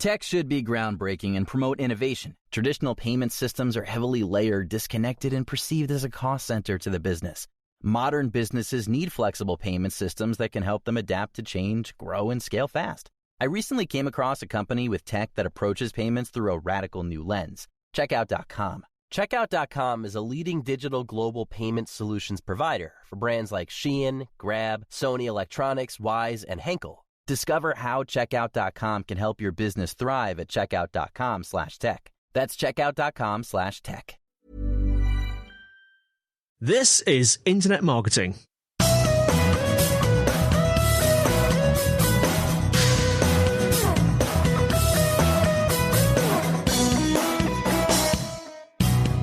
Tech should be groundbreaking and promote innovation. Traditional payment systems are heavily layered, disconnected, and perceived as a cost center to the business. Modern businesses need flexible payment systems that can help them adapt to change, grow, and scale fast. I recently came across a company with tech that approaches payments through a radical new lens. Checkout.com. Checkout.com is a leading digital global payment solutions provider for brands like Shein, Grab, Sony Electronics, Wise, and Henkel. Discover how Checkout.com can help your business thrive at Checkout.com/tech. That's Checkout.com/tech. This is Internet Marketing.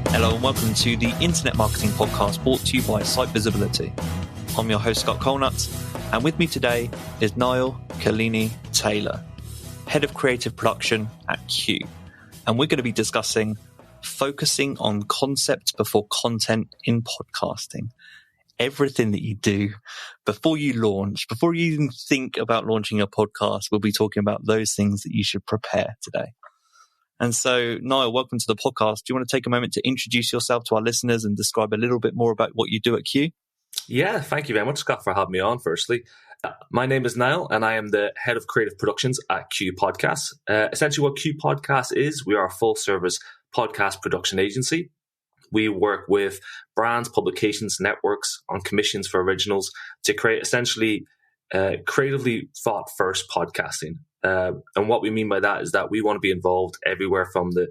Hello and welcome to the Internet Marketing Podcast brought to you by SiteVisibility. I'm your host, Scott.colenutt, and with me today is Niall Killeney Taylor, Head of Creative Production at Q. And we're going to be discussing focusing on concept before content in podcasting. Everything that you do before you launch, before you even think about launching a podcast, we'll be talking about those things that you should prepare today. And so, Niall, welcome to the podcast. Do you want to take a moment to introduce yourself to our listeners and describe a little bit more about what you do at Q? Yeah, thank you very much, Scott, for having me on, firstly. My name is Niall, and I am the Head of Creative Productions at Q Podcasts. Essentially, what Q Podcasts is, we are a full-service podcast production agency. We work with brands, publications, networks on commissions for originals to create essentially creatively thought-first podcasting. And what we mean by that is that we want to be involved everywhere from the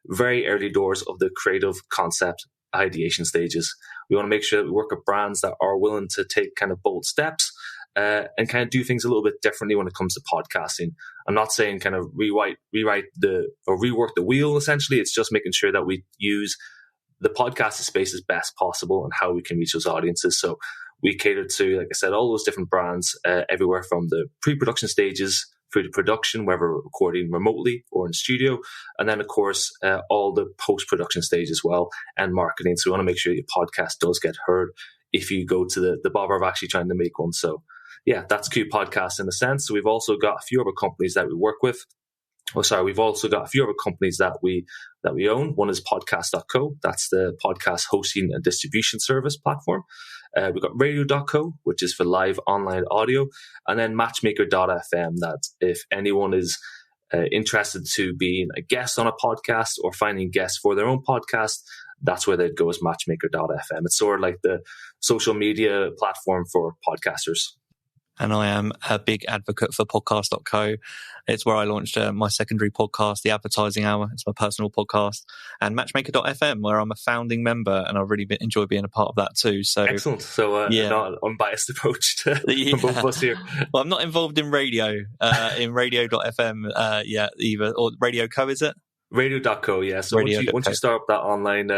very early doors of the creative concept ideation stages. We want to make sure that we work with brands that are willing to take kind of bold steps and kind of do things a little bit differently when it comes to podcasting. I'm not saying kind of rework the wheel, essentially. It's just making sure that we use the podcasting space as best possible and how we can reach those audiences. So we cater to, like I said, all those different brands everywhere from the pre-production stages through to production, whether we're recording remotely or in studio. And then, of course, all the post-production stage as well and marketing. So we want to make sure your podcast does get heard if you go to the bother of actually trying to make one. So yeah, that's Q Podcast in a sense. So we've also got a few other companies that we work with. We've also got a few other companies that we own. One is podcast.co. That's the podcast hosting and distribution service platform. We've got radio.co, which is for live online audio. And then matchmaker.fm, that if anyone is interested to being a guest on a podcast or finding guests for their own podcast, that's where they'd go, is matchmaker.fm. It's sort of like the social media platform for podcasters. And I am a big advocate for podcast.co. It's where I launched my secondary podcast, The Advertising Hour. It's my personal podcast. And matchmaker.fm, where I'm a founding member, and I really enjoy being a part of that too. So excellent. So not an unbiased approach to both of us here. Well, I'm not involved in radio, in radio.fm either. Or Radio Co, is it? Radio.co, yeah. So once you start up that online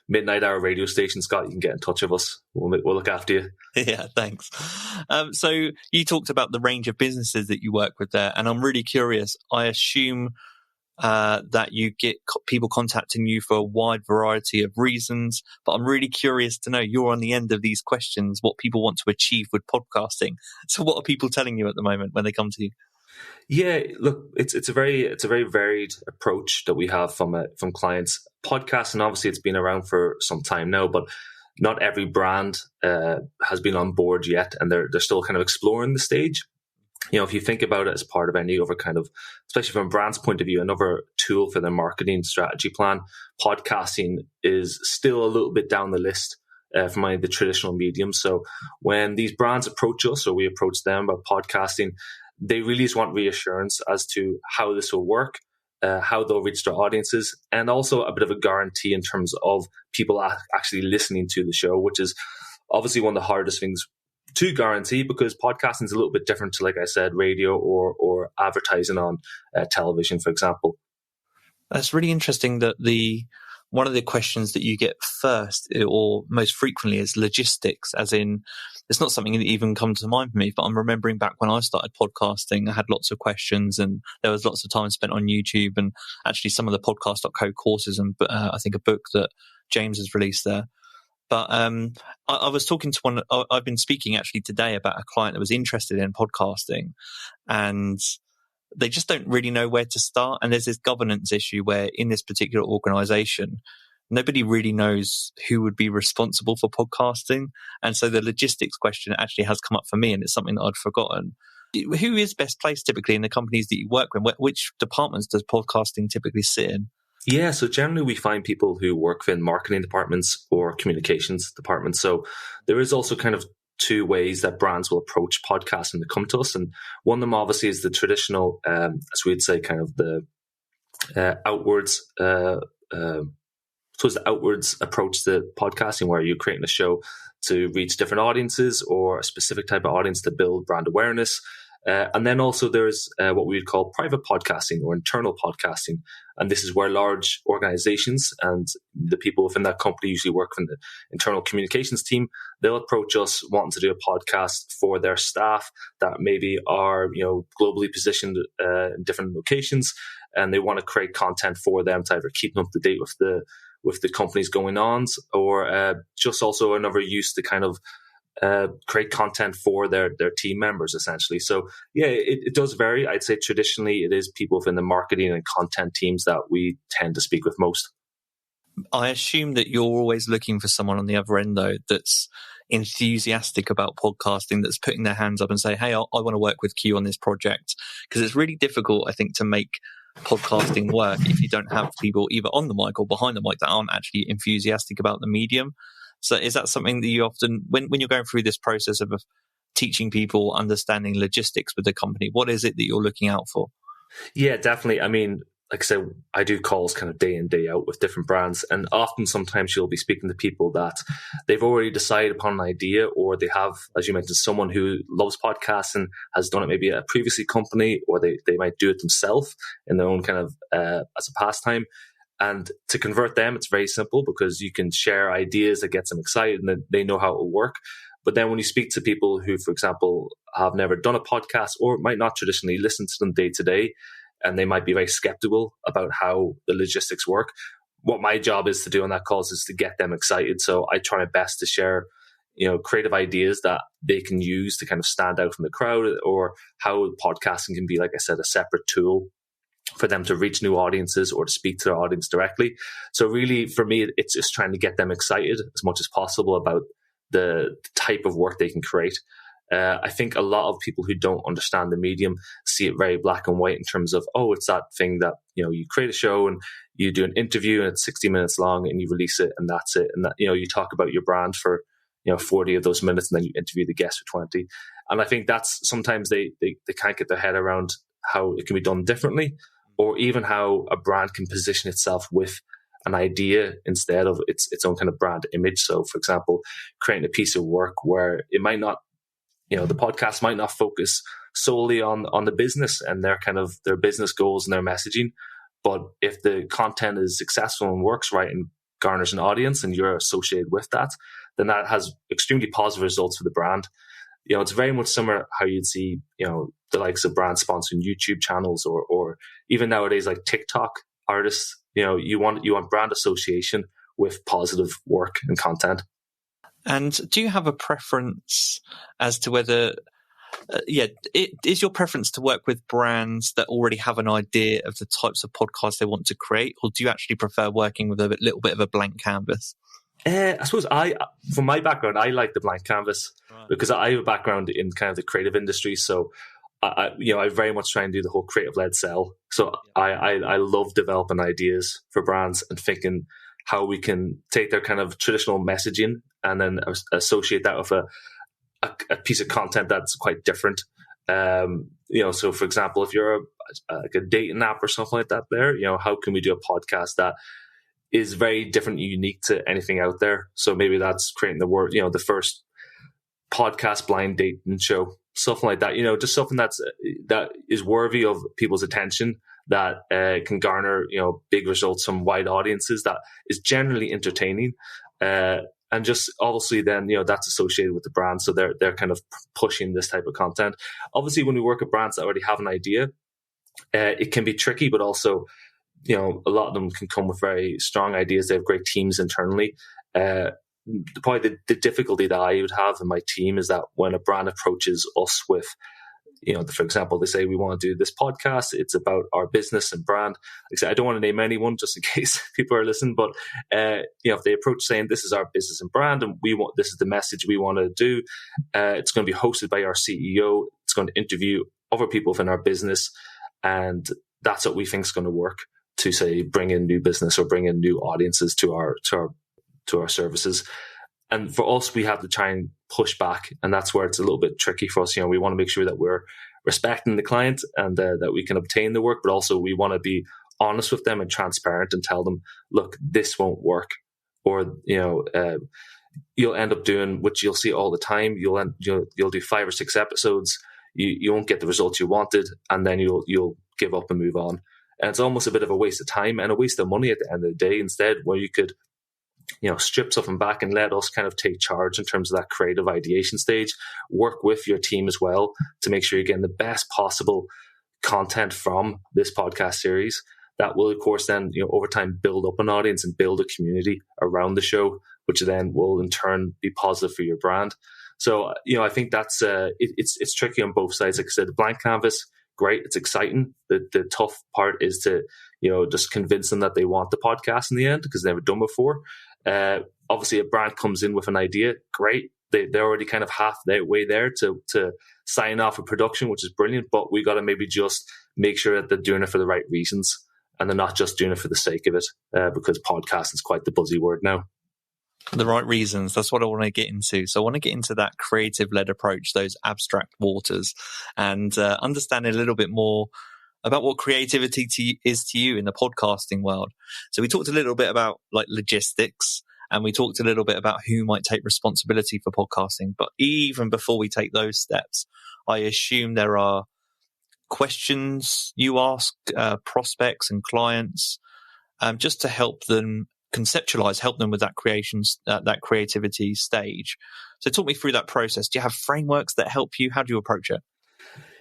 midnight hour radio station, Scott, you can get in touch with us. We'll look after you. Yeah, thanks. So you talked about the range of businesses that you work with there, and I'm really curious. I assume that you get people contacting you for a wide variety of reasons, but I'm really curious to know, you're on the end of these questions, what people want to achieve with podcasting. So what are people telling you at the moment when they come to you? Yeah, look, it's a very varied approach that we have from clients. Podcasting, obviously, it's been around for some time now, but not every brand has been on board yet, and they're still kind of exploring the stage. You know, if you think about it as part of any other kind of, especially from a brand's point of view, another tool for their marketing strategy plan, podcasting is still a little bit down the list from any of the traditional mediums. So when these brands approach us or we approach them about podcasting, they really just want reassurance as to how this will work, how they'll reach their audiences, and also a bit of a guarantee in terms of people actually listening to the show, which is obviously one of the hardest things to guarantee, because podcasting is a little bit different to, like I said, radio or advertising on television, for example. That's really interesting that one of the questions that you get first or most frequently is logistics, as in, it's not something that even comes to mind for me, but I'm remembering back when I started podcasting, I had lots of questions and there was lots of time spent on YouTube and actually some of the podcast.co courses and I think a book that James has released there. But I was talking to I've been speaking actually today about a client that was interested in podcasting, and they just don't really know where to start. And there's this governance issue where in this particular organization, nobody really knows who would be responsible for podcasting. And so the logistics question actually has come up for me, and it's something that I'd forgotten. Who is best placed typically in the companies that you work with? Which departments does podcasting typically sit in? Yeah, so generally we find people who work in marketing departments or communications departments. So there is also kind of two ways that brands will approach podcasting to come to us. And one of them obviously is the traditional, as we'd say, kind of the outwards approach to podcasting, where you're creating a show to reach different audiences or a specific type of audience to build brand awareness. And then also there's what we would call private podcasting or internal podcasting. And this is where large organizations and the people within that company usually work from the internal communications team. They'll approach us wanting to do a podcast for their staff that maybe are, globally positioned in different locations, and they want to create content for them to either keep them up to date with the company's going on, or just also another use to kind of create content for their team members, essentially. So yeah, it does vary. I'd say traditionally it is people within the marketing and content teams that we tend to speak with most. I assume that you're always looking for someone on the other end, though, that's enthusiastic about podcasting, that's putting their hands up and say, hey, I want to work with Q on this project. Because it's really difficult, I think, to make podcasting work if you don't have people either on the mic or behind the mic that aren't actually enthusiastic about the medium. So is that something that you often, when you're going through this process of teaching people understanding logistics with the company, what is it that you're looking out for? Yeah, definitely. I mean, like I said, I do calls kind of day in, day out with different brands. And often sometimes you'll be speaking to people that they've already decided upon an idea, or they have, as you mentioned, someone who loves podcasts and has done it maybe at a previously company, or they might do it themselves in their own kind of as a pastime. And to convert them, it's very simple because you can share ideas that gets them excited and they know how it will work. But then when you speak to people who, for example, have never done a podcast or might not traditionally listen to them day to day, and they might be very skeptical about how the logistics work, what my job is to do on that call is to get them excited. So I try my best to share, creative ideas that they can use to kind of stand out from the crowd, or how podcasting can be, like I said, a separate tool for them to reach new audiences or to speak to their audience directly. So really, for me, it's just trying to get them excited as much as possible about the type of work they can create. I think a lot of people who don't understand the medium see it very black and white in terms of, it's that thing that, you create a show and you do an interview and it's 60 minutes long and you release it and that's it. And that, you talk about your brand for, 40 of those minutes and then you interview the guest for 20. And I think that's sometimes they can't get their head around how it can be done differently, or even how a brand can position itself with an idea instead of its own kind of brand image. So, for example, creating a piece of work where it might not, the podcast might not focus solely on the business and their business goals and their messaging. But if the content is successful and works right and garners an audience and you're associated with that, then that has extremely positive results for the brand. It's very much similar how you'd see, the likes of brands sponsoring YouTube channels or even nowadays like TikTok artists. You want brand association with positive work and content. And do you have a preference as to whether, is your preference to work with brands that already have an idea of the types of podcasts they want to create, or do you actually prefer working with a little bit of a blank canvas? I suppose from my background, I like the blank canvas because I have a background in kind of the creative industry. So I very much try and do the whole creative led sell. So I love developing ideas for brands and thinking how we can take their kind of traditional messaging and then associate that with a piece of content that's quite different. So for example, if you're like a dating app or something like that there, how can we do a podcast that is very different and unique to anything out there? So maybe that's creating the first podcast blind dating show, something like that, just something that is worthy of people's attention, that can garner, big results from wide audiences, that is generally entertaining. And just obviously then, that's associated with the brand. So they're kind of pushing this type of content. Obviously, when we work with brands that already have an idea, it can be tricky, but also, a lot of them can come with very strong ideas. They have great teams internally. Probably the difficulty that I would have in my team is that when a brand approaches us with, for example, they say we want to do this podcast. It's about our business and brand. Like I said, I don't want to name anyone just in case people are listening, but if they approach saying this is our business and brand, and this is the message we want to do, it's going to be hosted by our CEO. It's going to interview other people within our business, and that's what we think is going to work to, say, bring in new business or bring in new audiences to our services. And for us, we have to try and push back, and that's where it's a little bit tricky for us. We want to make sure that we're respecting the client and that we can obtain the work, but also we want to be honest with them and transparent and tell them, look, this won't work, or you'll end up doing, which you'll see all the time. You'll do 5 or 6 episodes. You won't get the results you wanted, and then you'll give up and move on. And it's almost a bit of a waste of time and a waste of money at the end of the day. Instead, where you could strip something back and let us kind of take charge in terms of that creative ideation stage, work with your team as well to make sure you're getting the best possible content from this podcast series. That will, of course, then, over time build up an audience and build a community around the show, which then will in turn be positive for your brand. So, I think that's, it's tricky on both sides. Like I said, the blank canvas, great. It's exciting. The tough part is to, just convince them that they want the podcast in the end because they've never done before. Obviously, a brand comes in with an idea, great. They're already kind of halfway there to sign off a production, which is brilliant. But we got to maybe just make sure that they're doing it for the right reasons and they're not just doing it for the sake of it, because podcasting is quite the buzzy word now. The right reasons. That's what I want to get into. So I want to get into that creative-led approach, those abstract waters, and understanding a little bit more about what creativity is to you in the podcasting world. So we talked a little bit about like logistics, and we talked a little bit about who might take responsibility for podcasting. But even before we take those steps, I assume there are questions you ask prospects and clients just to help them conceptualize, help them with that that creativity stage. So talk me through that process. Do you have frameworks that help you? How do you approach it?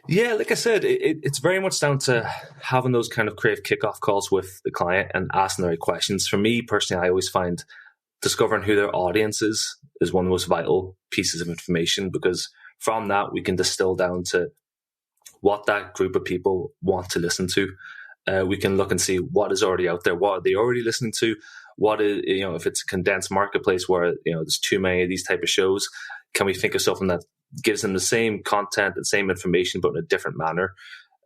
Yeah, like I said, it's very much down to having those kind of creative kickoff calls with the client and asking the right questions. For me personally, I always find discovering who their audience is one of the most vital pieces of information, because from that we can distill down to what that group of people want to listen to. We can look and see what is already out there. What are they already listening to? What is, if it's a condensed marketplace where, there's too many of these type of shows, can we think of something that gives them the same content and same information, but in a different manner?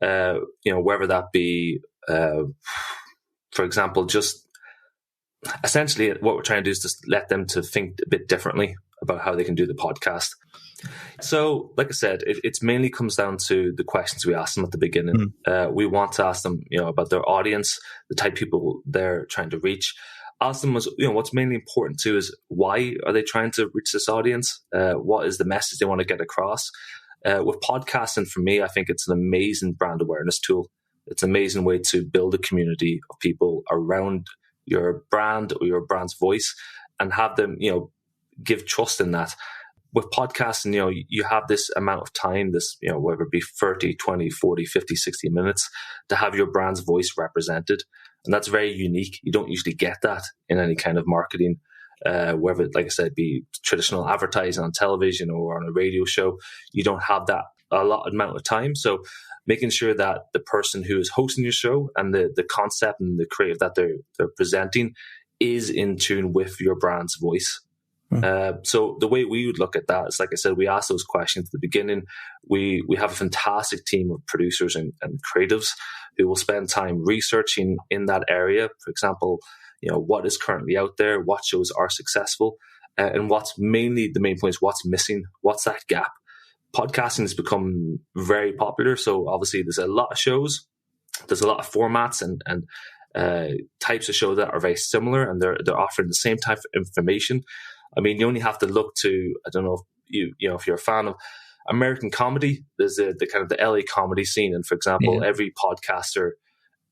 Whether that be, for example, just essentially what we're trying to do is just let them to think a bit differently about how they can do the podcast. So, like I said, it's mainly comes down to the questions we ask them at the beginning. We want to ask them, about their audience, the type of people they're trying to reach. Ask them, what's mainly important too is why are they trying to reach this audience? What is the message they want to get across? With podcasting, for me, I think it's an amazing brand awareness tool. It's an amazing way to build a community of people around your brand or your brand's voice and have them, give trust in that. With podcasting, you have this amount of time, whether it be 30, 20, 40, 50, 60 minutes to have your brand's voice represented. And that's very unique. You don't usually get that in any kind of marketing, whether, like I said, be traditional advertising on television or on a radio show. You don't have that a lot amount of time. So making sure that the person who is hosting your show and the concept and the creative that they're presenting is in tune with your brand's voice. So the way we would look at that is, like I said, we ask those questions at the beginning. We have a fantastic team of producers and creatives who will spend time researching in that area. For example, what is currently out there, what shows are successful, and what's mainly the main point is what's missing, what's that gap. Podcasting has become very popular, so obviously there's a lot of shows, there's a lot of formats and types of shows that are very similar, and they're offering the same type of information. I mean, you only have to look to, I don't know if if you're a fan of American comedy, there's the kind of the LA comedy scene. And for example, every podcaster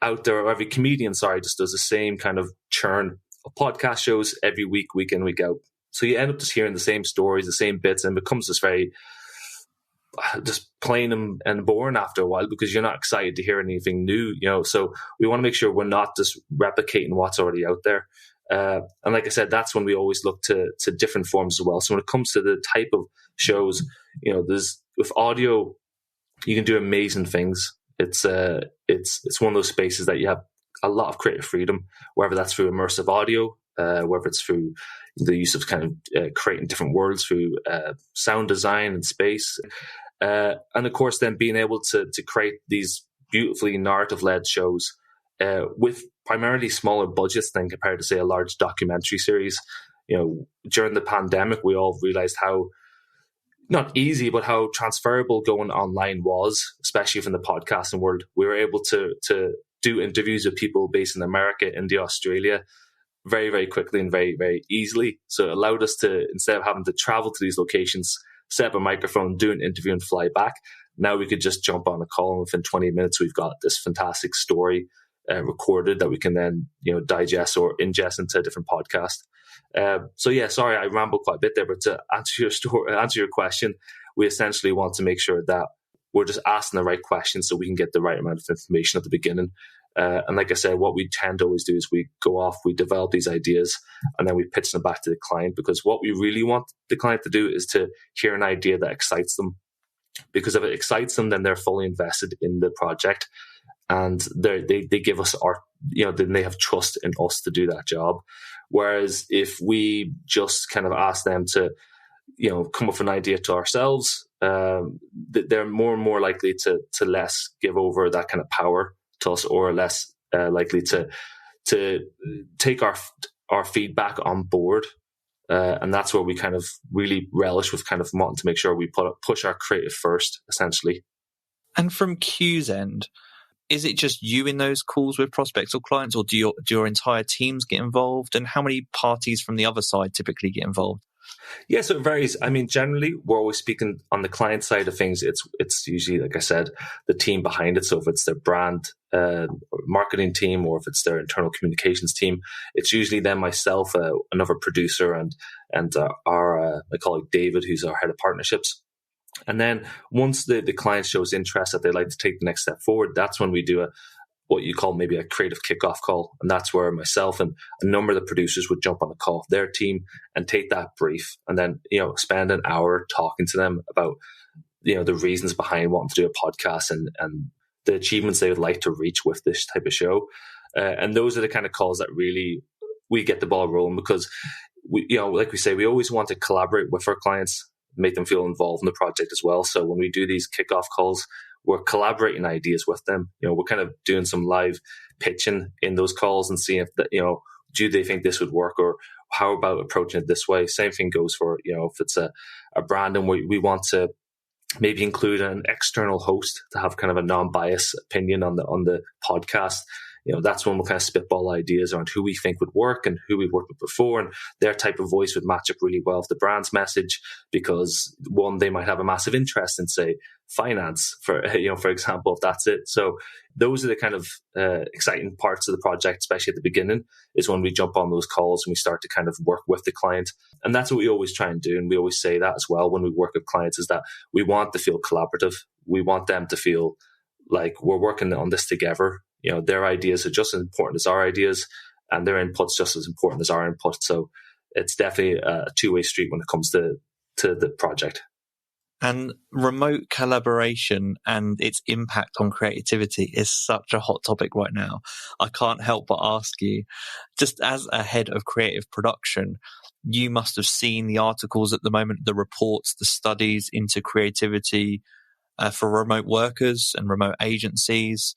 out there, or every comedian, just does the same kind of churn of podcast shows every week, week in, week out. So you end up just hearing the same stories, the same bits, and it becomes this very just plain and boring after a while because you're not excited to hear anything new, So we want to make sure we're not just replicating what's already out there. And like I said, that's when we always look to different forms as well. So when it comes to the type of shows, there's with audio, you can do amazing things. It's one of those spaces that you have a lot of creative freedom, whether that's through immersive audio, whether it's through the use of kind of creating different worlds through sound design and space. And of course, then being able to create these beautifully narrative-led shows with primarily smaller budgets than compared to, say, a large documentary series. During the pandemic, we all realized how not easy, but how transferable going online was, especially from the podcasting world. We were able to do interviews with people based in America, India, Australia, very, very quickly and very, very easily. So it allowed us to, instead of having to travel to these locations, set up a microphone, do an interview and fly back. Now we could just jump on a call, and within 20 minutes, we've got this fantastic story recorded that we can then, digest or ingest into a different podcast. So yeah, sorry, I rambled quite a bit there, but to answer your question, we essentially want to make sure that we're just asking the right questions so we can get the right amount of information at the beginning. And like I said, what we tend to always do is we go off, we develop these ideas, and then we pitch them back to the client, because what we really want the client to do is to hear an idea that excites them. Because if it excites them, then they're fully invested in the project, and they give us then they have trust in us to do that job. Whereas if we just kind of ask them to, come up with an idea to ourselves, they're more and more likely to less give over that kind of power to us, or less likely to take our feedback on board. And that's where we kind of really relish with kind of wanting to make sure we push our creative first, essentially. And from Q's end, is it just you in those calls with prospects or clients, or do your entire teams get involved? And how many parties from the other side typically get involved? Yeah, so it varies. I mean, generally, we're always speaking on the client side of things. It's usually, like I said, the team behind it. So if it's their brand marketing team, or if it's their internal communications team, it's usually them, myself, another producer, and our my colleague David, who's our head of partnerships. And then once the client shows interest that they'd like to take the next step forward, that's when we do what you call maybe a creative kickoff call. And that's where myself and a number of the producers would jump on a call with their team and take that brief, and then, spend an hour talking to them about, the reasons behind wanting to do a podcast and the achievements they would like to reach with this type of show. And those are the kind of calls that really we get the ball rolling, because we, like we say, we always want to collaborate with our clients, make them feel involved in the project as well. So when we do these kickoff calls, we're collaborating ideas with them. We're kind of doing some live pitching in those calls and seeing if do they think this would work, or how about approaching it this way? Same thing goes for, if it's a brand and we want to maybe include an external host to have kind of a non-biased opinion on the podcast. That's when we'll kind of spitball ideas around who we think would work and who we've worked with before, and their type of voice would match up really well with the brand's message, because one, they might have a massive interest in, say, finance, for example, if that's it. So those are the kind of exciting parts of the project, especially at the beginning, is when we jump on those calls and we start to kind of work with the client. And that's what we always try and do. And we always say that as well when we work with clients, is that we want to feel collaborative. We want them to feel like we're working on this together. Their ideas are just as important as our ideas, and their input's just as important as our input. So it's definitely a two-way street when it comes to the project. And remote collaboration and its impact on creativity is such a hot topic right now. I can't help but ask you, just as a head of creative production, you must have seen the articles at the moment, the reports, the studies into creativity for remote workers and remote agencies.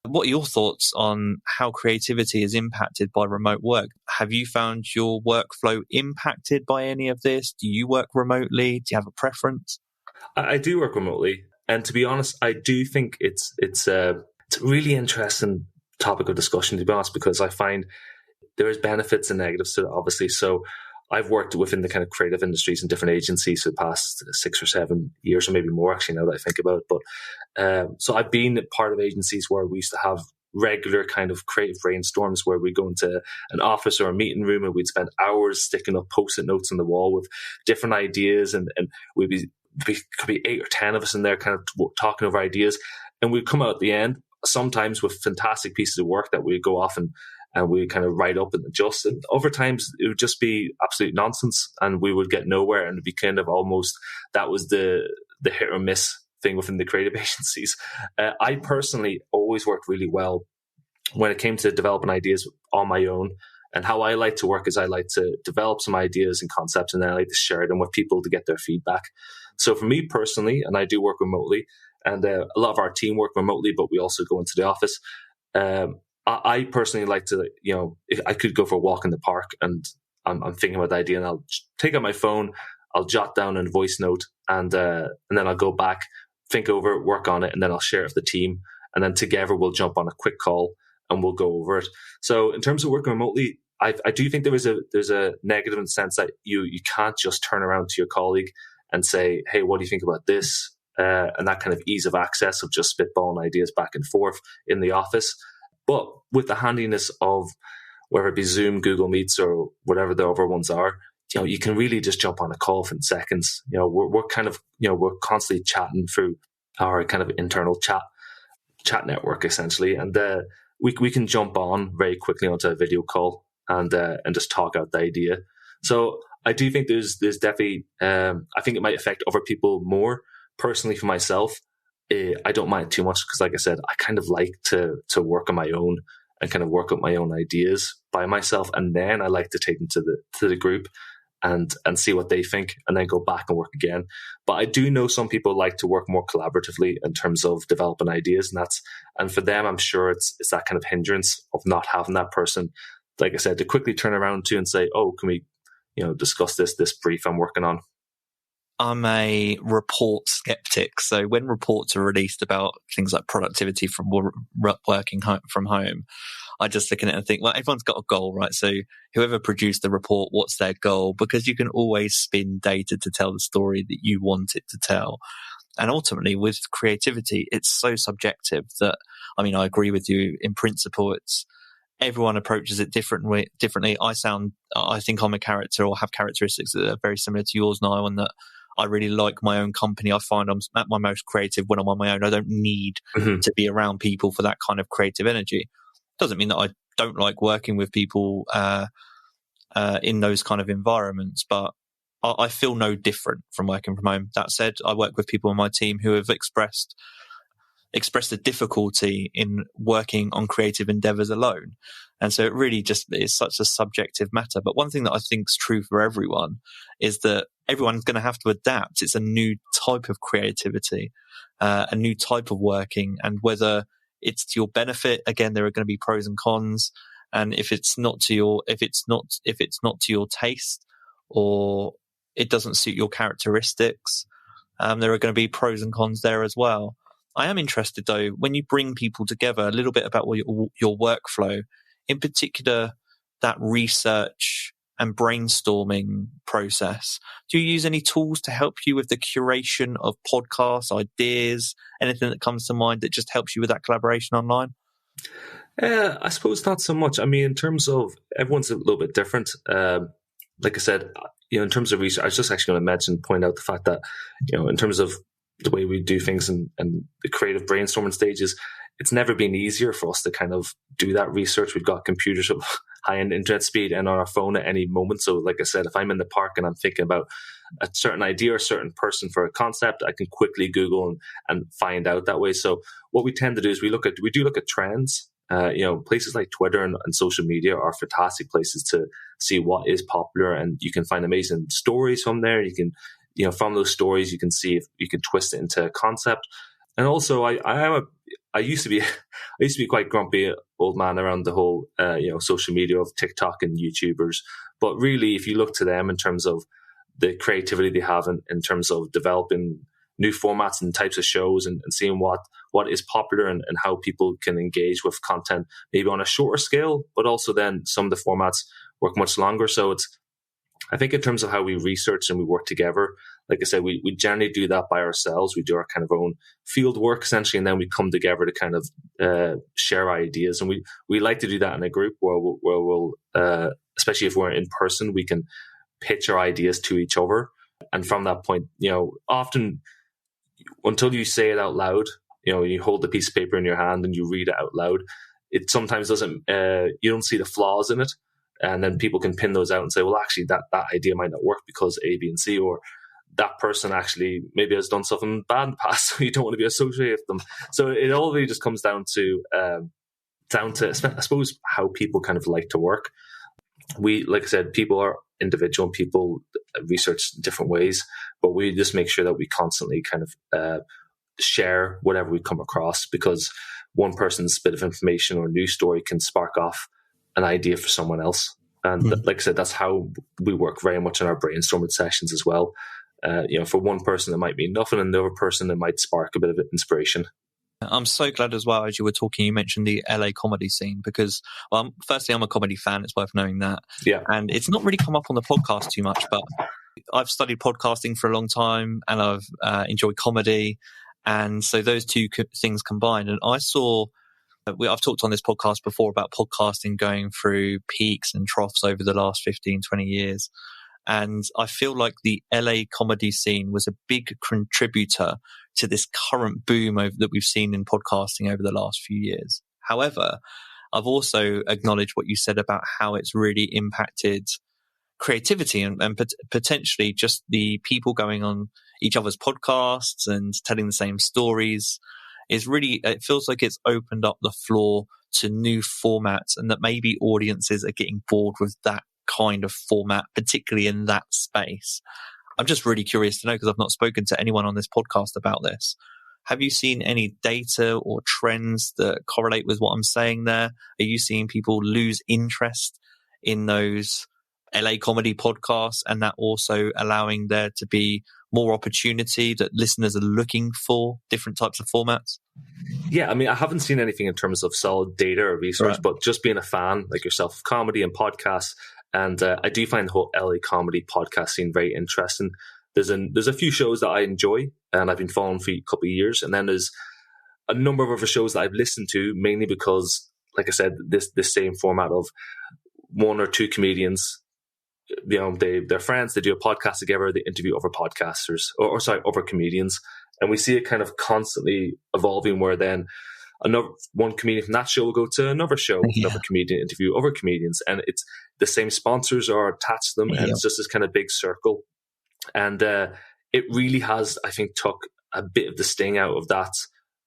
What are your thoughts on how creativity is impacted by remote work? Have you found your workflow impacted by any of this? Do you work remotely? Do you have a preference? I do work remotely. And to be honest, I do think it's a really interesting topic of discussion, to be honest, because I find there is benefits and negatives to it, obviously. So I've worked within the kind of creative industries and different agencies for the past 6 or 7 years, or maybe more, actually, now that I think about it. But so I've been part of agencies where we used to have regular kind of creative brainstorms where we go into an office or a meeting room and we'd spend hours sticking up Post-it notes on the wall with different ideas, and could be 8 or 10 of us in there kind of talking over ideas, and we'd come out at the end sometimes with fantastic pieces of work that we'd go off and we kind of write up and adjust. And over times it would just be absolute nonsense, and we would get nowhere, and it'd be kind of almost, that was the hit or miss thing within the creative agencies. I personally always worked really well when it came to developing ideas on my own. And how I like to work is I like to develop some ideas and concepts, and then I like to share them with people to get their feedback. So for me personally, and I do work remotely, and a lot of our team work remotely, but we also go into the office. I personally like to, if I could go for a walk in the park and I'm thinking about the idea, and I'll take out my phone, I'll jot down a voice note, and then I'll go back, think over it, work on it, and then I'll share it with the team. And then together we'll jump on a quick call and we'll go over it. So in terms of working remotely, I do think there's a negative in the sense that you can't just turn around to your colleague and say, hey, what do you think about this? And that kind of ease of access of just spitballing ideas back and forth in the office. But with the handiness of whether it be Zoom, Google Meets, or whatever the other ones are, you can really just jump on a call in seconds. We're kind of, we're constantly chatting through our kind of internal chat network essentially, and we can jump on very quickly onto a video call and just talk out the idea. So I do think there's definitely I think it might affect other people more. Personally, for myself, I don't mind too much because, like I said, I kind of like to work on my own and kind of work up my own ideas by myself, and then I like to take them to the group and see what they think, and then go back and work again. But I do know some people like to work more collaboratively in terms of developing ideas, and for them, I'm sure it's that kind of hindrance of not having that person, like I said, to quickly turn around to and say, oh, can we discuss this brief I'm working on. I'm a report skeptic. So when reports are released about things like productivity from working from home, I just look at it and think, well, everyone's got a goal, right? So whoever produced the report, what's their goal? Because you can always spin data to tell the story that you want it to tell. And ultimately, with creativity, it's so subjective that, I mean, I agree with you in principle. Everyone approaches it differently. I think I'm a character or have characteristics that are very similar to yours, Niall, and that I really like my own company. I find I'm at my most creative when I'm on my own. I don't need to be around people for that kind of creative energy. Doesn't mean that I don't like working with people in those kind of environments, but I feel no different from working from home. That said, I work with people on my team who have expressed the difficulty in working on creative endeavors alone. And so it really just is such a subjective matter. But one thing that I think is true for everyone is that everyone's going to have to adapt. It's a new type of creativity, a new type of working, and whether it's to your benefit, again, there are going to be pros and cons. And if it's not to your taste, or it doesn't suit your characteristics, there are going to be pros and cons there as well. I am interested, though, when you bring people together, a little bit about your workflow, in particular, that research and brainstorming process. Do you use any tools to help you with the curation of podcasts, ideas, anything that comes to mind that just helps you with that collaboration online? I suppose not so much. I mean, in terms of everyone's a little bit different. Like I said, in terms of research, I was just actually going to point out the fact that, in terms of the way we do things and the creative brainstorming stages, it's never been easier for us to kind of do that research. We've got computers of high-end internet speed and on our phone at any moment. So like I said, if I'm in the park and I'm thinking about a certain idea or a certain person for a concept, I can quickly Google and find out that way. So what we tend to do is we do look at trends. Places like Twitter and social media are fantastic places to see what is popular, and you can find amazing stories from there. You can, from those stories, you can see if you can twist it into a concept. And also, I used to be quite grumpy old man around the whole, social media of TikTok and YouTubers. But really, if you look to them in terms of the creativity they have in terms of developing new formats and types of shows and seeing what is popular and how people can engage with content, maybe on a shorter scale, but also then some of the formats work much longer. So I think in terms of how we research and we work together, like I said, we generally do that by ourselves. We do our kind of own field work essentially, and then we come together to kind of share ideas. And we like to do that in a group where we'll especially if we're in person, we can pitch our ideas to each other. And from that point, often until you say it out loud, you hold the piece of paper in your hand and you read it out loud, it sometimes doesn't, you don't see the flaws in it. And then people can pin those out and say, well, actually, that idea might not work because A, B, and C, or that person actually maybe has done something bad in the past, so you don't want to be associated with them. So it all really just comes down to I suppose, how people kind of like to work. Like I said, people are individual and people research different ways, but we just make sure that we constantly kind of share whatever we come across, because one person's bit of information or news story can spark off an idea for someone else. And like I said, that's how we work very much in our brainstorming sessions as well. For one person, it might mean nothing, and the other person, it might spark a bit of inspiration. I'm so glad as well, as you were talking, you mentioned the LA comedy scene, because, well, firstly, I'm a comedy fan. It's worth knowing that. Yeah. And it's not really come up on the podcast too much, but I've studied podcasting for a long time and I've enjoyed comedy. And so those two things combined. And I saw, I've talked on this podcast before about podcasting going through peaks and troughs over the last 15, 20 years. And I feel like the LA comedy scene was a big contributor to this current boom that we've seen in podcasting over the last few years. However, I've also acknowledged what you said about how it's really impacted creativity and potentially just the people going on each other's podcasts and telling the same stories. It feels like it's opened up the floor to new formats, and that maybe audiences are getting bored with that kind of format, particularly in that space. I'm just really curious to know, because I've not spoken to anyone on this podcast about this. Have you seen any data or trends that correlate with what I'm saying there? Are you seeing people lose interest in those LA comedy podcasts, and that also allowing there to be more opportunity, that listeners are looking for different types of formats? Yeah, I mean, I haven't seen anything in terms of solid data or research, right. But just being a fan like yourself of comedy and podcasts, and I do find the whole LA comedy podcast scene very interesting. There's a few shows that I enjoy, and I've been following for a couple of years, and then there's a number of other shows that I've listened to, mainly because, like I said, this same format of one or two comedians. They're friends, they do a podcast together, they interview other podcasters, other comedians, and we see it kind of constantly evolving, where then one comedian from that show will go to another show, another comedian interview other comedians, and it's the same sponsors are attached to them, and it's just this kind of big circle. And it really has, I think, took a bit of the sting out of that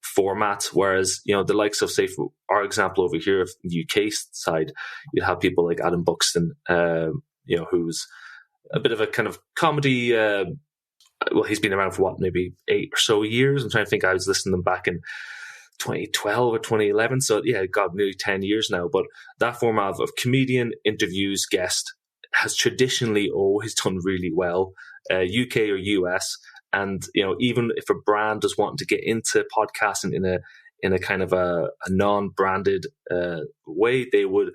format. Whereas, the likes of, say, for our example over here of the UK side, you'd have people like Adam Buxton, who's a bit of a kind of comedy. He's been around for maybe 8 or so years. I'm trying to think. I was listening to them back in 2012 or 2011. So yeah, nearly 10 years now. But that format of comedian interviews guest has traditionally always done really well, UK or US. And, even if a brand is wanting to get into podcasting in a kind of a non-branded way, they would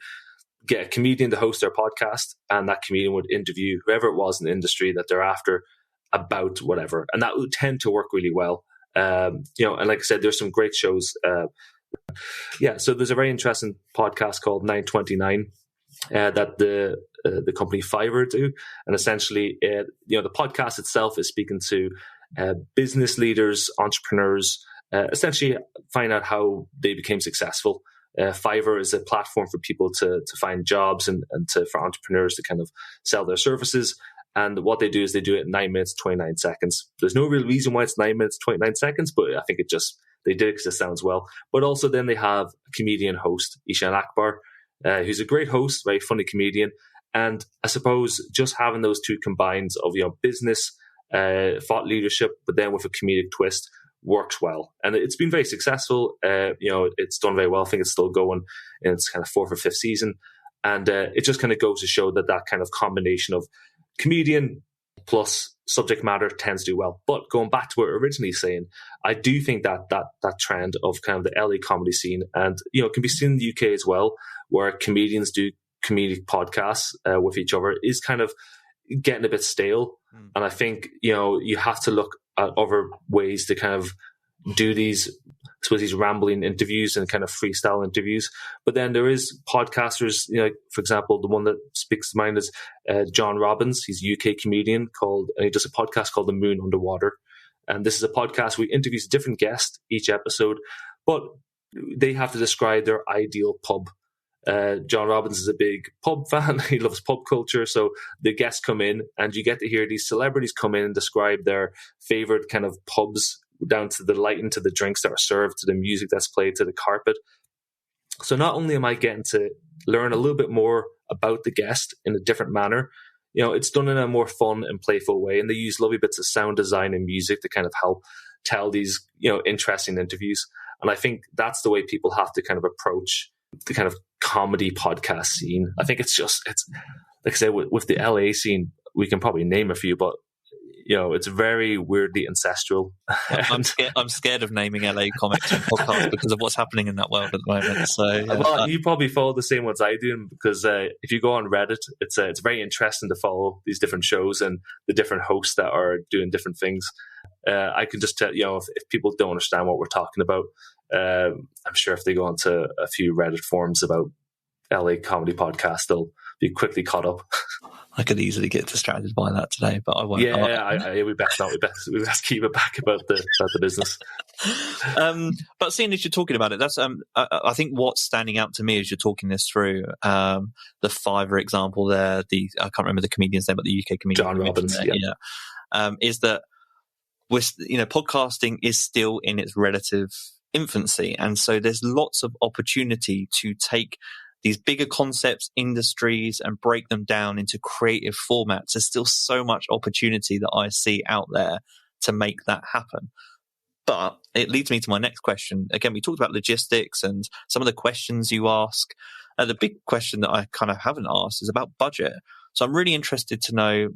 get a comedian to host their podcast, and that comedian would interview whoever it was in the industry that they're after about whatever. And that would tend to work really well. And like I said, there's some great shows. So there's a very interesting podcast called 929 that the company Fiverr do. And essentially, the podcast itself is speaking to business leaders, entrepreneurs, essentially find out how they became successful. Fiverr is a platform for people to find jobs and for entrepreneurs to kind of sell their services. And what they do is they do it in 9 minutes, 29 seconds. There's no real reason why it's 9 minutes, 29 seconds, but I think they did it because it sounds well. But also then they have a comedian host, Ishan Akbar, who's a great host, very funny comedian. And I suppose just having those two combines of, business, thought leadership, but then with a comedic twist, works well. And it's been very successful. It's done very well. I think it's still going in its kind of 4th or 5th season. And it just kind of goes to show that kind of combination of comedian plus subject matter tends to do well. But going back to what we were originally saying, I do think that trend of kind of the LA comedy scene, and it can be seen in the UK as well, where comedians do comedic podcasts with each other, is kind of getting a bit stale. And I think you have to look at other ways to kind of do these rambling interviews and kind of freestyle interviews. But then there is podcasters, for example, the one that speaks to mind is John Robbins. He's a UK comedian and he does a podcast called The Moon Underwater. And this is a podcast where he interviews a different guest each episode, but they have to describe their ideal pub. John Robbins is a big pub fan. He loves pub culture. So the guests come in and you get to hear these celebrities come in and describe their favorite kind of pubs, down to the lighting, to the drinks that are served, to the music that's played, to the carpet. So not only am I getting to learn a little bit more about the guest in a different manner, it's done in a more fun and playful way. And they use lovely bits of sound design and music to kind of help tell these, interesting interviews. And I think that's the way people have to kind of approach the kind of comedy podcast scene. I think it's like I said, with the LA scene, we can probably name a few, but it's very weirdly ancestral. I'm scared of naming LA comics and podcasts because of what's happening in that world at the moment. So, well, you probably follow the same ones I do, because if you go on Reddit, it's very interesting to follow these different shows and the different hosts that are doing different things. I can just tell, if people don't understand what we're talking about, I'm sure if they go onto a few Reddit forums about LA comedy podcasts, they'll be quickly caught up. I could easily get distracted by that today, but I won't. Yeah, we best not. We best keep it back about the business. But seeing as you're talking about it, that's I think what's standing out to me as you're talking this through, the Fiverr example there, I can't remember the comedian's name, but the UK comedian John Robbins, is that podcasting is still in its relative infancy, and so there's lots of opportunity to take these bigger concepts, industries, and break them down into creative formats. There's still so much opportunity that I see out there to make that happen. But it leads me to my next question. Again, we talked about logistics and some of the questions you ask. The big question that I kind of haven't asked is about budget. So I'm really interested to know,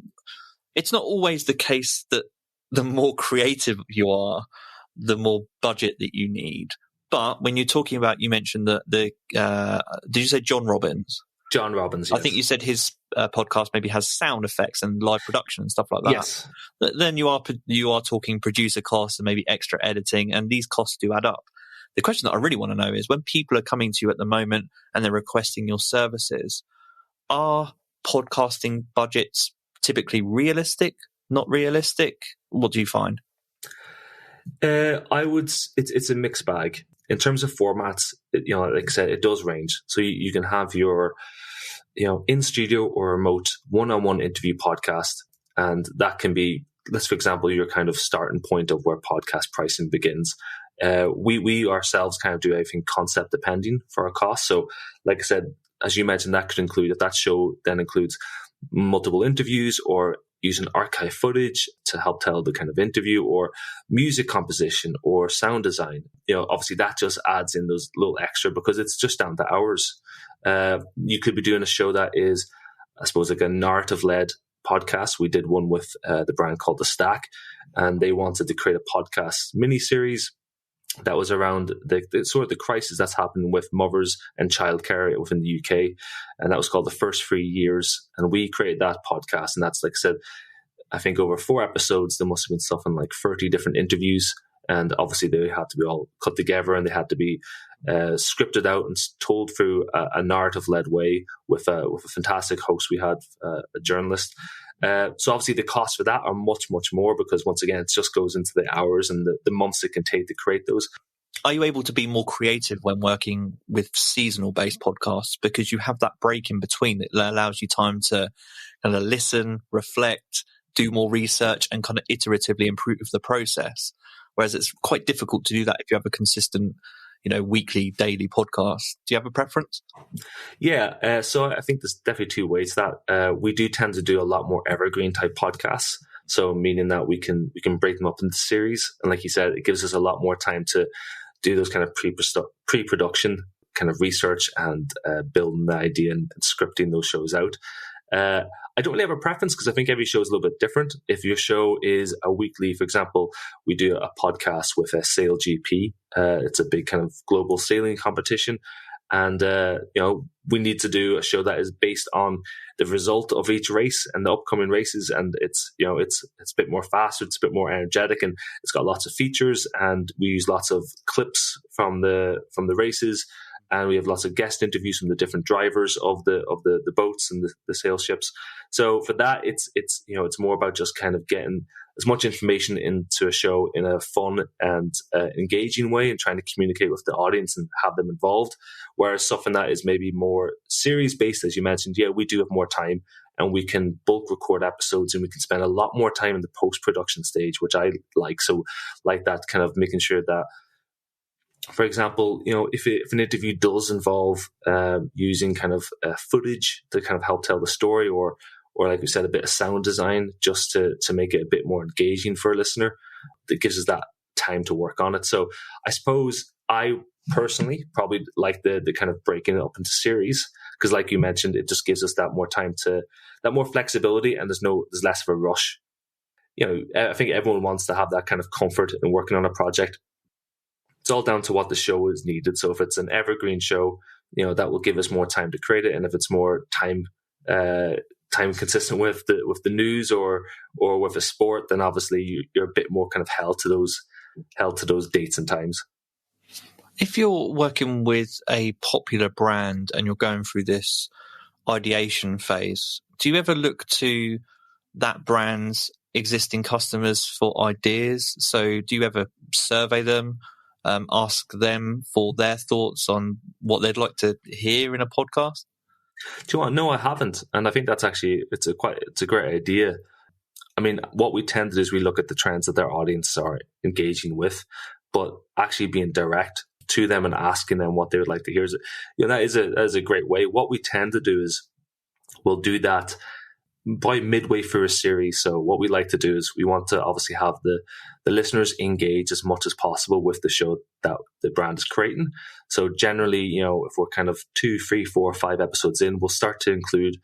it's not always the case that the more creative you are, the more budget that you need. But when you're talking about, you mentioned that did you say John Robbins? John Robbins, yes. I think you said his podcast maybe has sound effects and live production and stuff like that. Yes. Then you are talking producer costs and maybe extra editing, and these costs do add up. The question that I really want to know is, when people are coming to you at the moment and they're requesting your services, are podcasting budgets typically realistic, not realistic? What do you find? It's a mixed bag. In terms of formats, like I said, it does range. So you can have your, in studio or remote one-on-one interview podcast, and that can be, let's for example, your kind of starting point of where podcast pricing begins. We ourselves kind of do everything concept depending for our costs. So, like I said, as you mentioned, that could include, if that show then includes multiple interviews or using archive footage to help tell the kind of interview, or music composition or sound design. Obviously that just adds in those little extra because it's just down to hours. You could be doing a show that is, I suppose, like a narrative-led podcast. We did one with the brand called The Stack, and they wanted to create a podcast mini-series that was around the sort of the crisis that's happening with mothers and childcare within the UK. And that was called The First 3 Years. And we created that podcast. And that's, like I said, I think over 4 episodes, there must have been something like 30 different interviews. And obviously they had to be all cut together, and they had to be scripted out and told through a narrative-led way with a fantastic host. We had a journalist. So obviously the costs for that are much, much more, because once again, it just goes into the hours and the months it can take to create those. Are you able to be more creative when working with seasonal based podcasts, because you have that break in between that allows you time to kind of listen, reflect, do more research, and kind of iteratively improve the process? Whereas it's quite difficult to do that if you have a consistent, weekly, daily podcast. Do you have a preference? Yeah, so I think there's definitely 2 ways that we do tend to do a lot more evergreen type podcasts. So meaning that we can break them up into series, and like you said, it gives us a lot more time to do those kind of pre-production kind of research and building the idea and scripting those shows out. I don't really have a preference, because I think every show is a little bit different. If your show is a weekly, for example, we do a podcast with a Sail GP. It's a big kind of global sailing competition. And, we need to do a show that is based on the result of each race and the upcoming races. And it's a bit more faster, it's a bit more energetic, and it's got lots of features, and we use lots of clips from the races. and we have lots of guest interviews from the different drivers of the boats and the sail ships. So for that, it's more about just kind of getting as much information into a show in a fun and engaging way, and trying to communicate with the audience and have them involved. Whereas something that is maybe more series based, as you mentioned, we do have more time, and we can bulk record episodes, and we can spend a lot more time in the post production stage, which I like. So like that, kind of making sure that, for example, if an interview does involve using kind of footage to kind of help tell the story, or like we said, a bit of sound design just to make it a bit more engaging for a listener, that gives us that time to work on it. So I suppose I personally probably like the kind of breaking it up into series, because like you mentioned, it just gives us that more time, that more flexibility, and there's less of a rush. I think everyone wants to have that kind of comfort in working on a project. It's all down to what the show is needed. So if it's an evergreen show, that will give us more time to create it. And if it's more time consistent with the news or with a sport, then obviously you're a bit more kind of held to those dates and times. If you're working with a popular brand and you're going through this ideation phase, do you ever look to that brand's existing customers for ideas? So do you ever survey them, ask them for their thoughts on what they'd like to hear in a podcast? Do you know what? No, I haven't. And I think that's actually, it's a great idea. I mean, what we tend to do is we look at the trends that their audience are engaging with, but actually being direct to them and asking them what they would like to hear. That is a great way. What we tend to do is we'll do that by midway through a series. So what we like to do is we want to obviously have the listeners engage as much as possible with the show that the brand is creating. So generally, if we're kind of 2, 3, 4, 5 episodes in, we'll start to include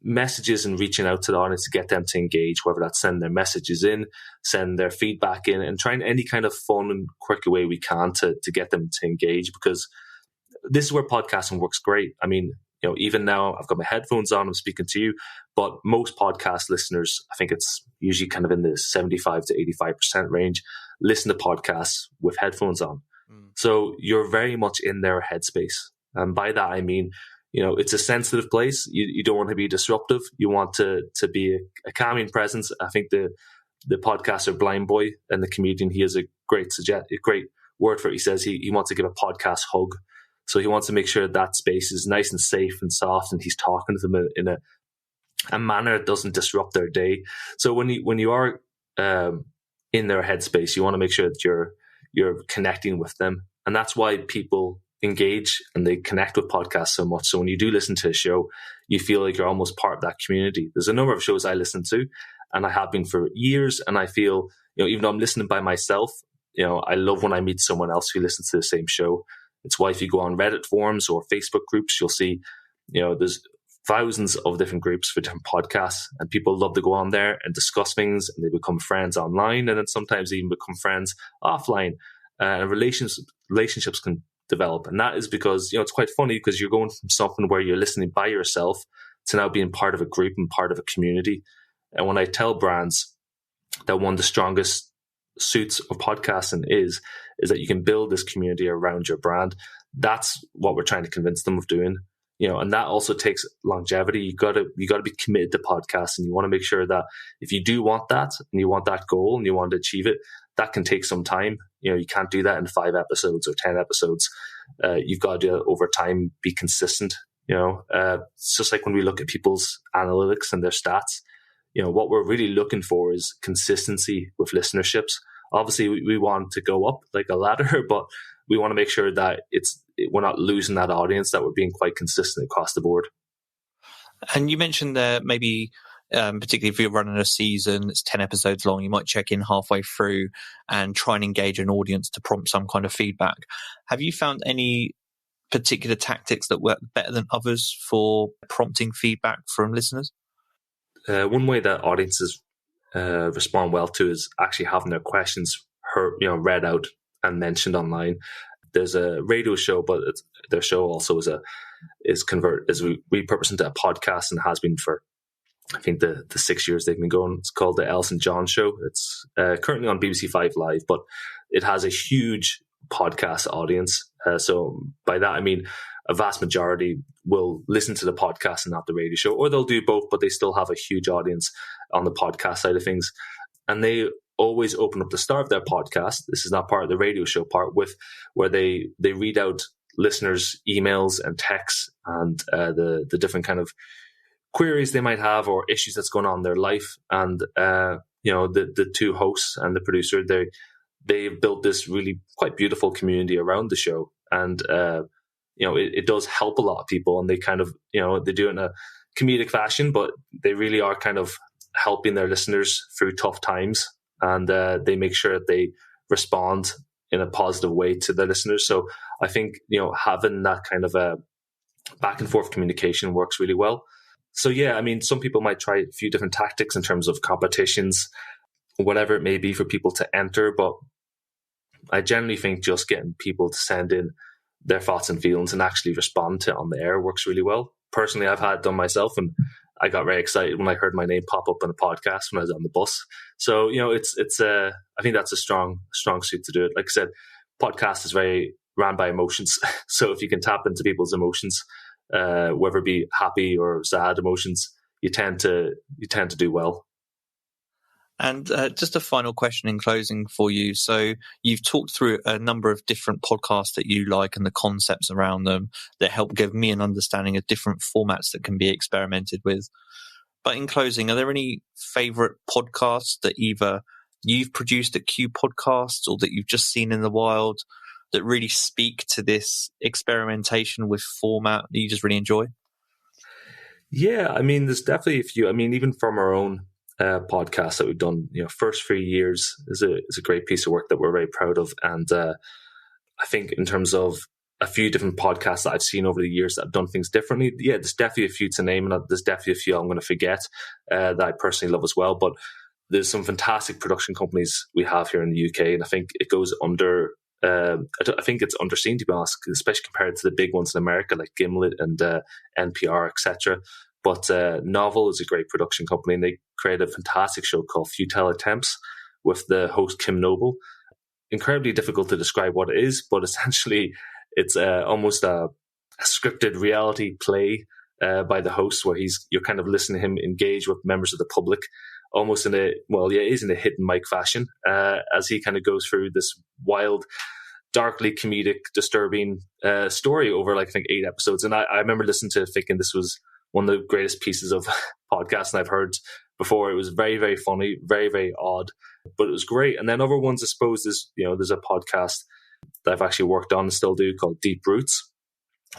messages and reaching out to the audience to get them to engage, whether that's send their messages in, send their feedback in, and trying any kind of fun and quirky way we can to get them to engage, because this is where podcasting works great. I mean, even now I've got my headphones on, I'm speaking to you, but most podcast listeners, I think it's usually kind of in the 75 to 85% range, listen to podcasts with headphones on. So you're very much in their headspace. And by that, I mean, it's a sensitive place. You don't want to be disruptive. You want to be a calming presence. I think the podcaster Blind Boy and the comedian, he has a great word for it. He says he wants to give a podcast hug. So he wants to make sure that space is nice and safe and soft, and he's talking to them in a manner that doesn't disrupt their day. So when you are in their headspace, you want to make sure that you're connecting with them, and that's why people engage and they connect with podcasts so much. So when you do listen to a show, you feel like you're almost part of that community. There's a number of shows I listen to, and I have been for years, and I feel, even though I'm listening by myself, I love when I meet someone else who listens to the same show. It's why if you go on Reddit forums or Facebook groups, you'll see, there's thousands of different groups for different podcasts, and people love to go on there and discuss things, and they become friends online, and then sometimes they even become friends offline, and relationships can develop. And that is because, it's quite funny, because you're going from something where you're listening by yourself to now being part of a group and part of a community. And when I tell brands that one of the strongest suits of podcasting is that you can build this community around your brand, that's what we're trying to convince them of doing. And that also takes longevity. You got to be committed to podcasts, and you want to make sure that if you do want that and you want that goal and you want to achieve it, that can take some time. You can't do that in 5 episodes or 10 episodes. You've got to do it over time, be consistent. It's just like when we look at people's analytics and their stats, what we're really looking for is consistency with listenerships. Obviously, we want to go up like a ladder, but we want to make sure that we're not losing that audience, that we're being quite consistent across the board. And you mentioned there maybe, particularly if you're running a season that's 10 episodes long, you might check in halfway through and try and engage an audience to prompt some kind of feedback. Have you found any particular tactics that work better than others for prompting feedback from listeners? One way that audiences respond well to is actually having their questions read out and mentioned online. There's a radio show, but their show also is repurposed into a podcast, and has been for, I think, the 6 years they've been going. It's called the Elton John Show. It's currently on BBC 5 Live, but it has a huge podcast audience. So by that, I mean, a vast majority will listen to the podcast and not the radio show, or they'll do both, but they still have a huge audience on the podcast side of things. And they always open up the start of their podcast. This is not part of the radio show part, with where they read out listeners' emails and texts and the different kind of queries they might have or issues that's going on in their life. And the two hosts and the producer, they've built this really quite beautiful community around the show. And it does help a lot of people, and they kind of, they do it in a comedic fashion, but they really are kind of helping their listeners through tough times. And they make sure that they respond in a positive way to their listeners. So I think, having that kind of a back and forth communication works really well. So yeah, I mean, some people might try a few different tactics in terms of competitions, whatever it may be for people to enter. But I generally think just getting people to send in their thoughts and feelings and actually respond to it on the air works really well. Personally, I've had it done myself, and I got very excited when I heard my name pop up in a podcast when I was on the bus. So, I think that's a strong suit to do it. Like I said, podcast is very ran by emotions. So if you can tap into people's emotions, whether it be happy or sad emotions, you tend to do well. And just a final question in closing for you. So you've talked through a number of different podcasts that you like and the concepts around them that help give me an understanding of different formats that can be experimented with. But in closing, are there any favorite podcasts that either you've produced at Q Podcasts or that you've just seen in the wild that really speak to this experimentation with format that you just really enjoy? Yeah, I mean, there's definitely a few. I mean, even from our own podcast that we've done, first 3 years is a great piece of work that we're very proud of. And I think in terms of a few different podcasts that I've seen over the years that have done things differently, yeah, there's definitely a few to name, and there's definitely a few I'm going to forget that I personally love as well. But there's some fantastic production companies we have here in the UK, and I think it goes under. I think it's underseen, to be honest, especially compared to the big ones in America like Gimlet and NPR, etc. But Novel is a great production company, and they create a fantastic show called Futile Attempts with the host Kim Noble. Incredibly difficult to describe what it is, but essentially it's almost a scripted reality play by the host, where you're kind of listening to him engage with members of the public, almost in a hidden mic fashion, as he kind of goes through this wild, darkly comedic, disturbing story over I think 8 episodes. And I remember listening to it thinking this was one of the greatest pieces of podcasting I've heard before. It was very, very funny, very, very odd, but it was great. And then other ones, I suppose, there's a podcast that I've actually worked on and still do called Deep Roots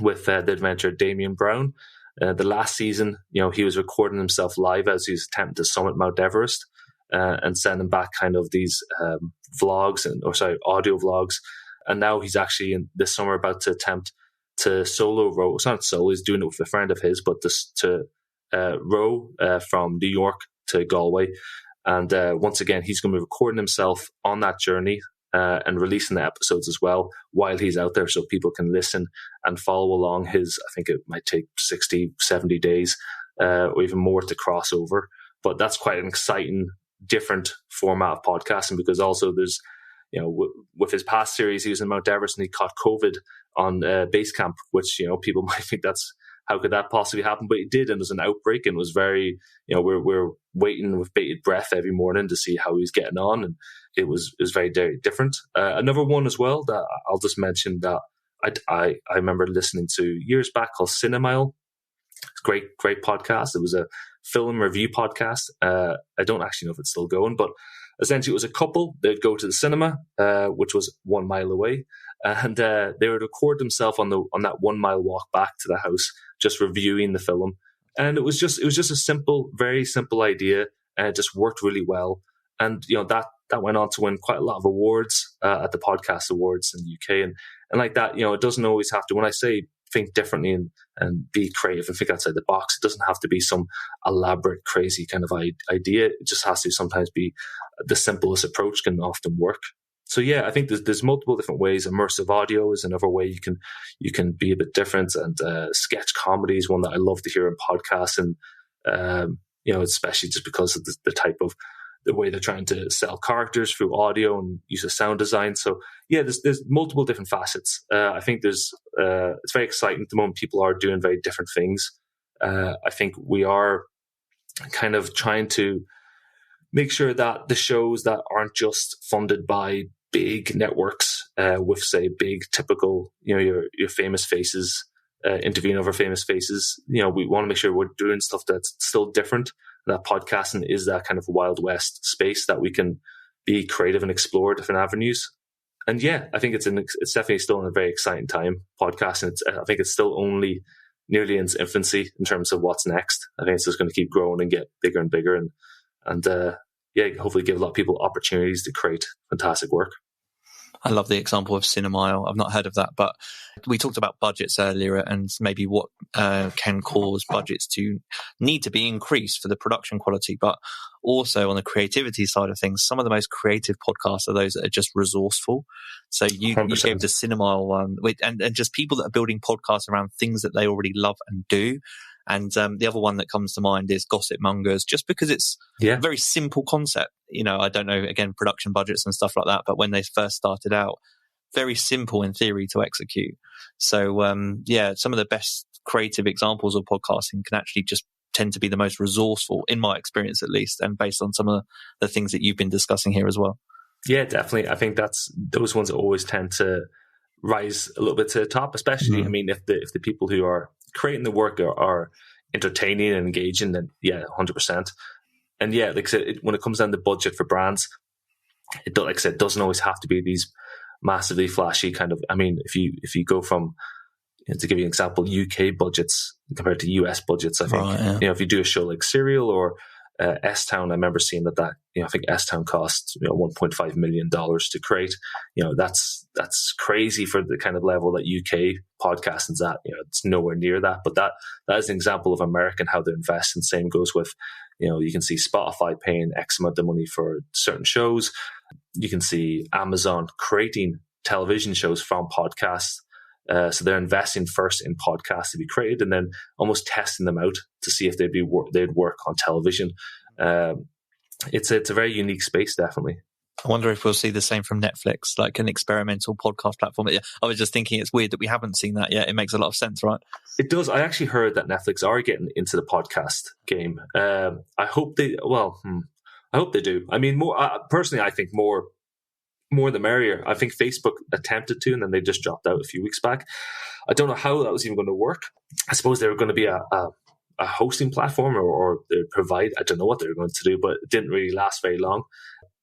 with the adventurer Damien Brown. The last season, he was recording himself live as he was attempting to summit Mount Everest and sending back kind of these audio vlogs. And now he's actually this summer about to attempt to solo row. It's not solo, he's doing it with a friend of his, but to row from New York to Galway. And once again, he's going to be recording himself on that journey and releasing the episodes as well while he's out there, so people can listen and follow along I think it might take 60, 70 days or even more to cross over. But that's quite an exciting, different format of podcasting, because also there's, with his past series, he was in Mount Everest and he caught COVID on base camp, which, people might think how could that possibly happen? But it did, and it was an outbreak, and it was very, we're waiting with bated breath every morning to see how he was getting on, and it was very, very different. Another one as well that I'll just mention that I remember listening to years back called Cinemile. Great podcast. It was a film review podcast. I don't actually know if it's still going, but essentially it was a couple. They'd go to the cinema, which was 1 mile away, and they would record themselves on that 1 mile walk back to the house, just reviewing the film. And it was just a very simple idea, and it just worked really well. And that went on to win quite a lot of awards at the Podcast Awards in the UK, and like that. It doesn't always have to. When I say think differently and be creative and think outside the box, it doesn't have to be some elaborate, crazy kind of idea. It just has to sometimes be the simplest approach can often work. So yeah, I think there's multiple different ways. Immersive audio is another way you can be a bit different, and sketch comedy is one that I love to hear in podcasts, and especially just because of the type of the way they're trying to sell characters through audio and use of sound design. So yeah, there's multiple different facets. I think it's very exciting at the moment. People are doing very different things. I think we are kind of trying to make sure that the shows that aren't just funded by big networks with, say, big typical, your famous faces, interviewing over famous faces, we want to make sure we're doing stuff that's still different. That podcasting is that kind of Wild West space that we can be creative and explore different avenues. And yeah, I think it's definitely still in a very exciting time. Podcasting, I think it's still only nearly in its infancy in terms of what's next. I think it's just going to keep growing and get bigger and bigger, and hopefully give a lot of people opportunities to create fantastic work. I love the example of Cinemile. I've not heard of that, but we talked about budgets earlier and maybe what can cause budgets to need to be increased for the production quality, but also on the creativity side of things, some of the most creative podcasts are those that are just resourceful. So you gave the Cinemile one, and just people that are building podcasts around things that they already love and do. And the other one that comes to mind is Gossip Mongers, just because it's a very simple concept. I don't know, again, production budgets and stuff like that, but when they first started out, very simple in theory to execute. So, some of the best creative examples of podcasting can actually just tend to be the most resourceful, in my experience at least, and based on some of the things that you've been discussing here as well. Yeah, definitely. I think those ones always tend to rise a little bit to the top, especially, if the people who are creating the work are entertaining and engaging, then 100%. And like I said, when it comes down to budget for brands, it doesn't always have to be these massively flashy kind of. If you go from, to give you an example, UK budgets compared to US budgets, I think if you do a show like Serial or S-Town, I remember seeing that I think S-Town cost $1.5 million to create. That's crazy for the kind of level that UK podcasting's at. It's nowhere near that. But that is an example of America and how they invest. And same goes with, you can see Spotify paying X amount of money for certain shows. You can see Amazon creating television shows from podcasts. So they're investing first in podcasts to be created and then almost testing them out to see if they'd work on television. It's a very unique space, definitely. I wonder if we'll see the same from Netflix, like an experimental podcast platform. I was just thinking it's weird that we haven't seen that yet. It makes a lot of sense, right? It does. I actually heard that Netflix are getting into the podcast game. I hope they do. Personally, I think more the merrier. I think Facebook attempted to, and then they just dropped out a few weeks back. I don't know how that was even going to work. I suppose they were going to be a hosting platform or they provide. I don't know what they were going to do, but it didn't really last very long.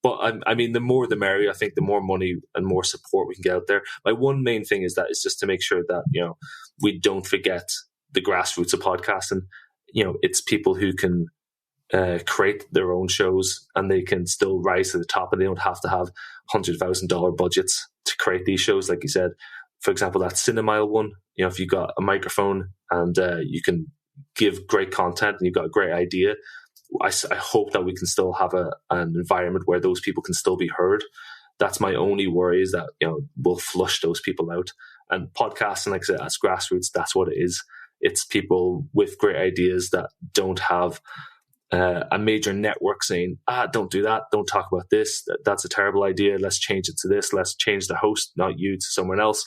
But the more the merrier. I think the more money and more support we can get out there. My one main thing is just to make sure that we don't forget the grassroots of podcasting. It's people who can create their own shows and they can still rise to the top, and they don't have to have $100,000 budgets to create these shows. Like you said, for example, that Cinemile one, if you got a microphone and you can give great content and you've got a great idea, I hope that we can still have an environment where those people can still be heard. That's my only worry, is that we'll flush those people out. And podcasting, like I said, as grassroots, that's what it is. It's people with great ideas that don't have a major network saying, don't do that, don't talk about this, that's a terrible idea, let's change it to this, let's change the host, not you, to someone else.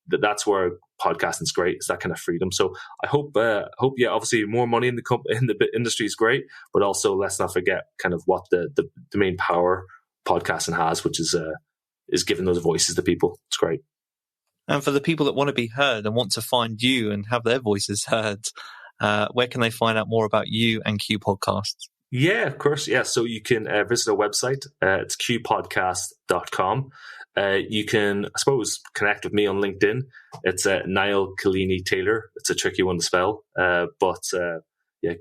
That's where podcasting's great. It's that kind of freedom. So I hope obviously more money in the industry is great, but also let's not forget kind of what the main power podcasting has, which is giving those voices to people. It's great. And for the people that want to be heard and want to find you and have their voices heard, where can they find out more about you and Q Podcasts? Yeah, of course. Yeah. So you can visit our website. It's qpodcast.com. You can, I suppose, connect with me on LinkedIn. It's Niall Killeney Taylor. It's a tricky one to spell, but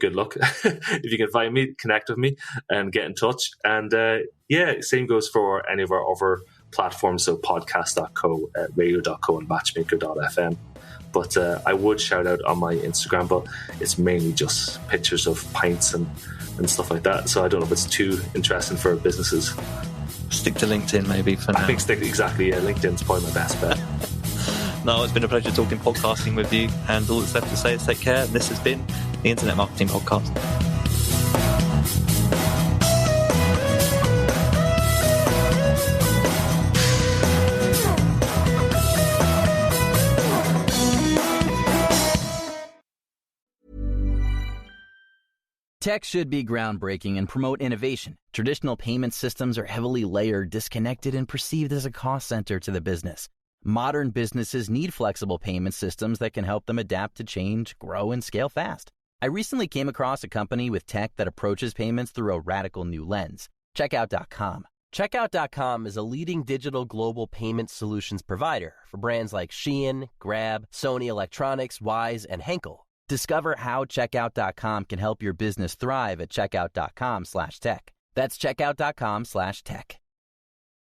good luck. If you can find me, connect with me and get in touch. And same goes for any of our other platforms. So podcast.co, radio.co, and matchmaker.fm. But I would shout out on my Instagram, but it's mainly just pictures of pints and stuff like that. So I don't know if it's too interesting for businesses. Stick to LinkedIn maybe for now. I think exactly. Yeah, LinkedIn's probably my best bet. No, it's been a pleasure talking podcasting with you, and all that's left to say is take care. This has been the Internet Marketing Podcast. Tech should be groundbreaking and promote innovation. Traditional payment systems are heavily layered, disconnected, and perceived as a cost center to the business. Modern businesses need flexible payment systems that can help them adapt to change, grow, and scale fast. I recently came across a company with tech that approaches payments through a radical new lens. Checkout.com. Checkout.com is a leading digital global payment solutions provider for brands like Shein, Grab, Sony Electronics, Wise, and Henkel. Discover how Checkout.com can help your business thrive at checkout.com/tech. That's checkout.com/tech.